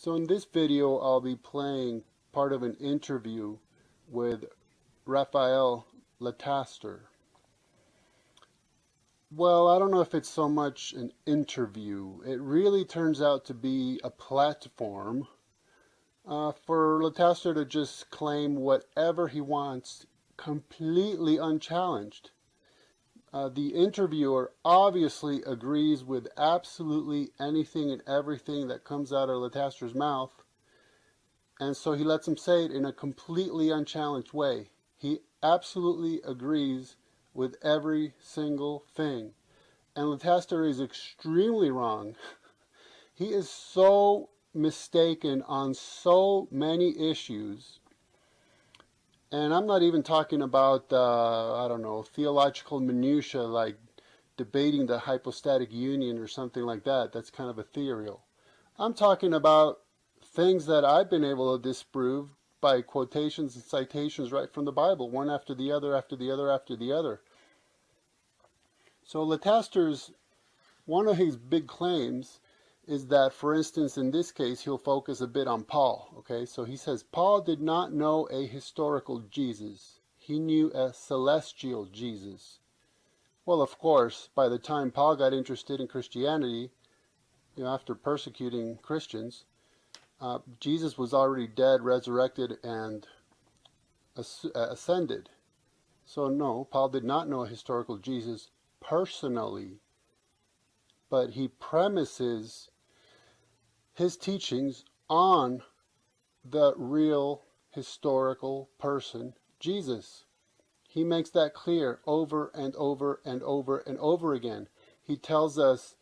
So in this video, I'll be playing part of an interview with Raphael Lataster. Well, I don't know if it's so much an interview. It really turns out to be a platform for Lataster to just claim whatever he wants, completely unchallenged. The interviewer obviously agrees with absolutely anything and everything that comes out of Lataster's mouth, and so he lets him say it in a completely unchallenged way. He absolutely agrees with every single thing. And Lataster is extremely wrong. He is so mistaken on so many issues. And I'm not even talking about, I don't know, theological minutiae like debating the hypostatic union or something like that. That's kind of ethereal. I'm talking about things that I've been able to disprove by quotations and citations right from the Bible, one after the other, after the other, after the other. So Lataster's, one of his big claims is that, for instance, in this case, he'll focus a bit on Paul. Okay, so he says Paul did not know a historical Jesus. He knew a celestial Jesus. Well, of course, by the time Paul got interested in Christianity, after persecuting Christians, Jesus was already dead, resurrected, and ascended. So no, Paul did not know a historical Jesus personally, but he premises his teachings on the real historical person, Jesus. He makes that clear over and over and over and over again. He tells us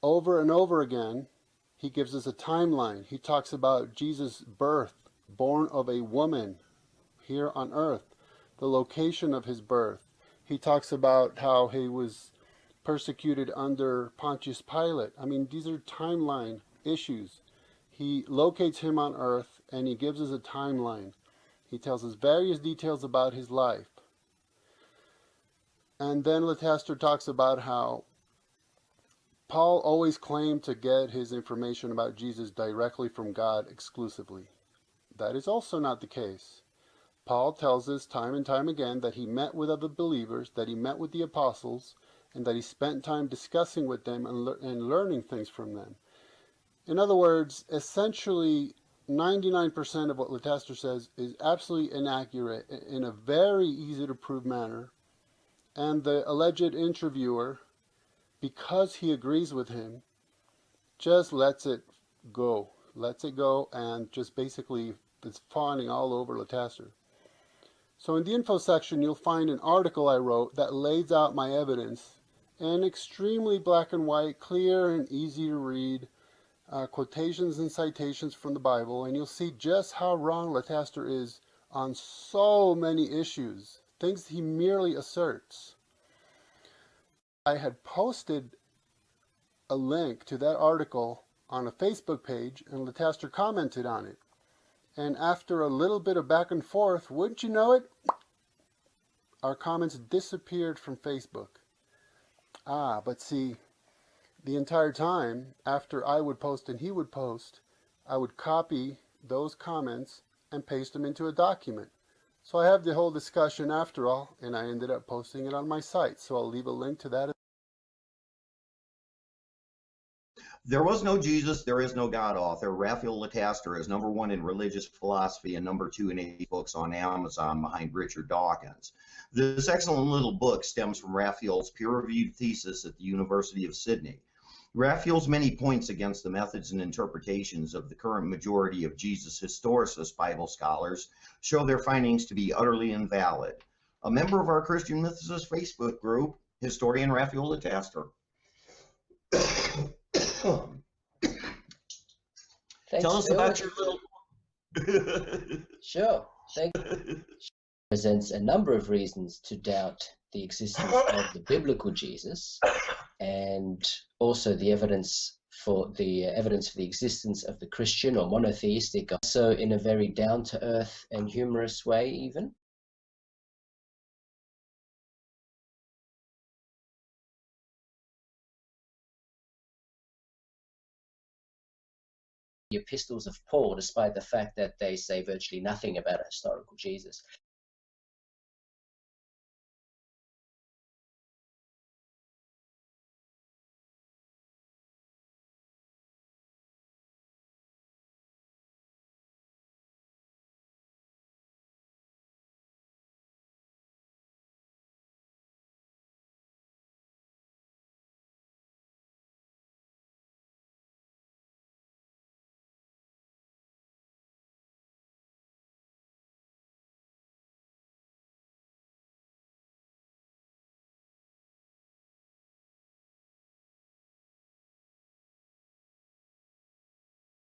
over and over again, he gives us a timeline. He talks about Jesus' birth, born of a woman here on earth, the location of his birth. He talks about how he was persecuted under Pontius Pilate. I mean, these are timeline issues. He locates him on earth and he gives us a timeline. He tells us various details about his life. And then Lataster talks about how Paul always claimed to get his information about Jesus directly from God exclusively. That is also not the case. Paul tells us time and time again that he met with other believers, that he met with the apostles, and that he spent time discussing with them and learning things from them. In other words, essentially 99% of what Lataster says is absolutely inaccurate in a very easy to prove manner, and the alleged interviewer, because he agrees with him, just lets it go, and just basically is fawning all over Lataster. So in the info section, you'll find an article I wrote that lays out my evidence in extremely black and white, clear and easy to read, quotations and citations from the Bible, and you'll see just how wrong Lataster is on so many issues, things he merely asserts. I had posted a link to that article on a Facebook page, and Lataster commented on it. And after a little bit of back and forth, wouldn't you know it, our comments disappeared from Facebook. But see, the entire time, after I would post and he would post, I would copy those comments and paste them into a document. So I have the whole discussion after all, and I ended up posting it on my site. So I'll leave a link to that. There Was No Jesus, There Is No God author Raphael Lataster is #1 in religious philosophy and #2 in 80 books on Amazon behind Richard Dawkins. This excellent little book stems from Raphael's peer-reviewed thesis at the University of Sydney. Raphael's many points against the methods and interpretations of the current majority of Jesus historicist Bible scholars show their findings to be utterly invalid. A member of our Christian Mythicist Facebook group, historian Raphael Lataster. Thanks, Tell us Phil. about your little... Sure. Thank you. Presents a number of reasons to doubt the existence of the biblical Jesus, and also the evidence for the existence of the Christian or monotheistic God, so in a very down-to-earth and humorous way even. the epistles of Paul, despite the fact that they say virtually nothing about a historical Jesus.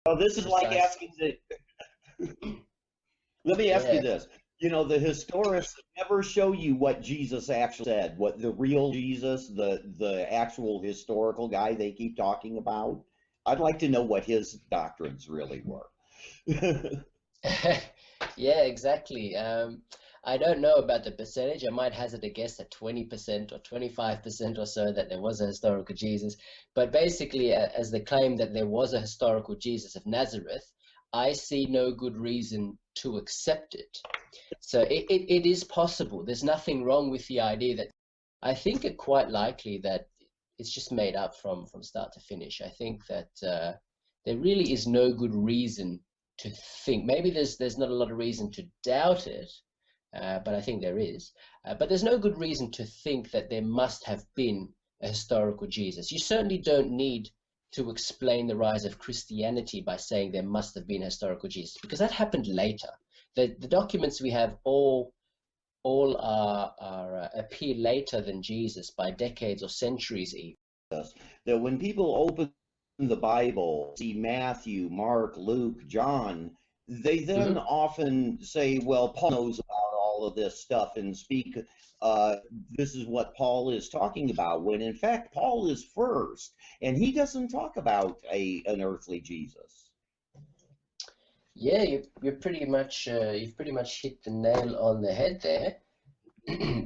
Well, this is like asking the. Let me ask you this. You know, the historians never show you what Jesus actually said, what the real Jesus, the actual historical guy they keep talking about. I'd like to know what his doctrines really were. Yeah, exactly. I don't know about the percentage. I might hazard a guess at 20% or 25% or so that there was a historical Jesus. But basically, as the claim that there was a historical Jesus of Nazareth, I see no good reason to accept it. So it is possible. There's nothing wrong with the idea that I think it quite likely that it's just made up from start to finish. I think that there really is no good reason to think. Maybe there's not a lot of reason to doubt it, but I think there is. But there's no good reason to think that there must have been a historical Jesus. You certainly don't need to explain the rise of Christianity by saying there must have been a historical Jesus, because that happened later. The documents we have all appear later than Jesus by decades or centuries even. That when people open the Bible, see Matthew, Mark, Luke, John, they then often say, well, Paul knows about all of this stuff and speak, this is what Paul is talking about, when in fact Paul is first, and he doesn't talk about an earthly Jesus. Yeah, you've pretty much hit the nail on the head there.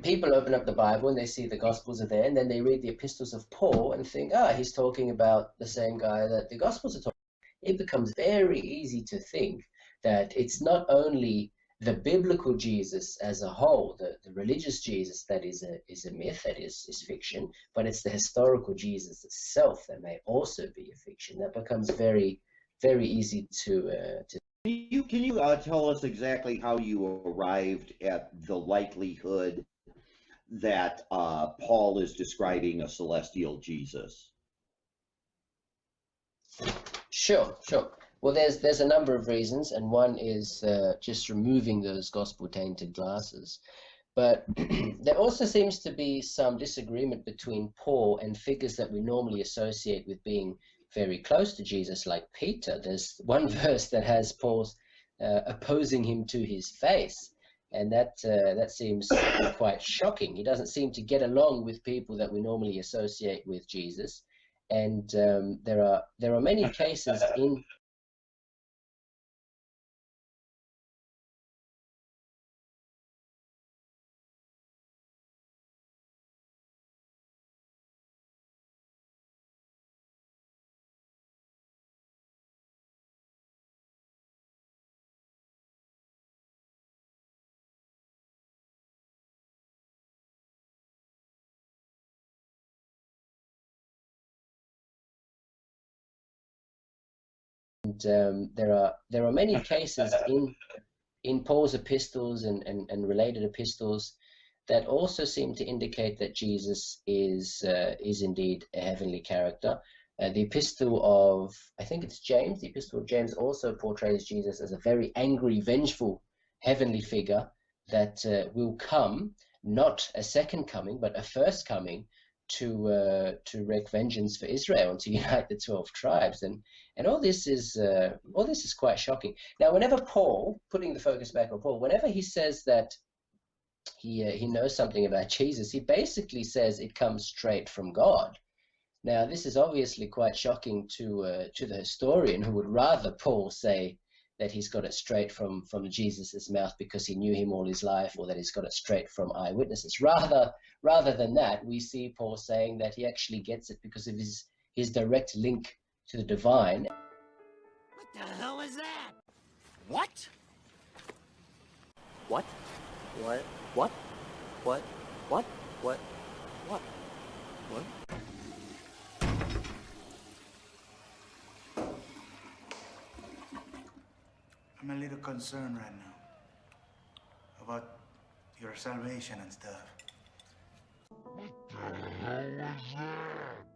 People open up the Bible and they see the Gospels are there, and then they read the epistles of Paul and think, he's talking about the same guy that the Gospels are talking about. It becomes very easy to think that it's not only the biblical Jesus as a whole, the religious Jesus that is a myth, that is fiction, but it's the historical Jesus itself that may also be a fiction. That becomes very, very easy to Can you tell us exactly how you arrived at the likelihood that Paul is describing a celestial Jesus? Sure. Well, there's a number of reasons, and one is just removing those gospel-tainted glasses. But there also seems to be some disagreement between Paul and figures that we normally associate with being very close to Jesus, like Peter. There's one verse that has Paul opposing him to his face, and that seems quite shocking. He doesn't seem to get along with people that we normally associate with Jesus, and there are many cases in there are many cases in Paul's epistles and related epistles that also seem to indicate that Jesus is indeed a heavenly character. The epistle of, I think it's James, the epistle of James also portrays Jesus as a very angry, vengeful heavenly figure that will come, not a second coming, but a first coming to wreak vengeance for Israel and to unite the 12 tribes. And all this is quite shocking. Now, whenever Paul, putting the focus back on Paul, whenever he says that he knows something about Jesus, he basically says it comes straight from God. Now, this is obviously quite shocking to the historian, who would rather Paul say that he's got it straight from Jesus's mouth because he knew him all his life, or that he's got it straight from eyewitnesses. Rather than that, we see Paul saying that he actually gets it because of his direct link to the divine. The hell is that? What? What? What? What? What? What? What? What? What? I'm a little concerned right now about your salvation and stuff. What the hell is that?